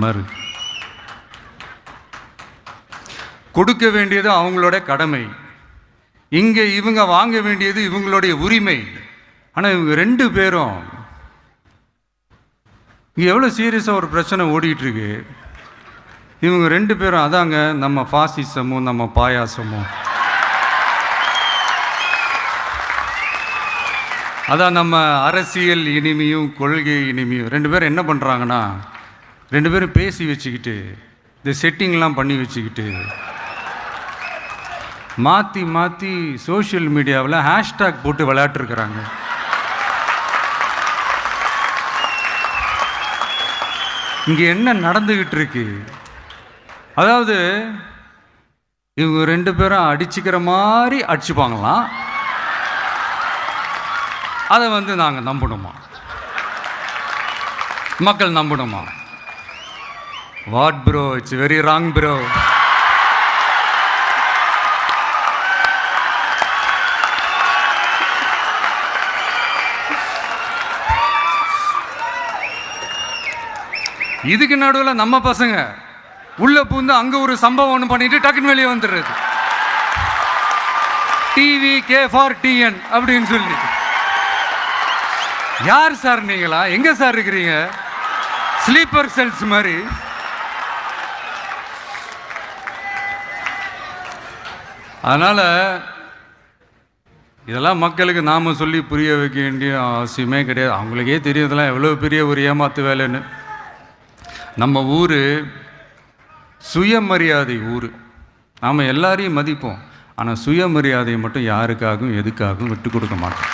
மாதிரி. கொடுக்க வேண்டியது அவங்களோட கடமை, இங்கே இவங்க வாங்க வேண்டியது இவங்களுடைய உரிமை. ஆனால் இவங்க 2 பேரும் இங்கே எவ்வளோ சீரியஸாக ஒரு பிரச்சனை ஓடிட்டுருக்கு. இவங்க 2 பேரும் அதாங்க நம்ம ஃபாசிசமும் நம்ம பாயாசமும், அதான் நம்ம அரசியல் இனிமையும் கொள்கை இனிமையும். 2 பேரும் என்ன பண்ணுறாங்கன்னா, 2 பேரும் பேசி வச்சுக்கிட்டு இந்த செட்டிங்லாம் பண்ணி வச்சுக்கிட்டு மாற்றி மாற்றி சோஷியல் மீடியாவில் ஹேஷ்டேக் போட்டு விளையாட்டுருக்குறாங்க. இங்கே என்ன நடந்துக்கிட்டு இருக்கு? அதாவது இவங்க 2 பேரும் அடிச்சுக்கிற மாதிரி அடிச்சுப்பாங்களாம். அதை நாங்கள் நம்பணுமா? மக்கள் நம்பணுமா? What bro, it's very wrong bro. இதுக்கு நடுவில் நம்ம பசங்க உள்ள பூந்து அங்கே ஒரு சம்பவம் ஒன்று பண்ணிட்டு டக்குன்னு வெளியே வந்துடுறது. டிவி கே ஃபார் டிஎன் அப்படின்னு சொல்லி. யார் சார் நீங்களா? எங்கே சார் இருக்கிறீங்க? ஸ்லீப்பர் செல்ஸ் மாதிரி. அதனால் இதெல்லாம் மக்களுக்கு நாம் சொல்லி புரிய வைக்க வேண்டிய அவசியமே கிடையாது. அவங்களுக்கே தெரியறதெல்லாம் எவ்வளோ பெரிய ஒரு ஏமாத்து வேலைன்னு. நம்ம ஊர் சுயமரியாதை ஊர். நாம் எல்லாரையும் மதிப்போம், ஆனால் சுயமரியாதையை மட்டும் யாருக்காகவும் எதுக்காகவும் விட்டு கொடுக்க மாட்டோம்.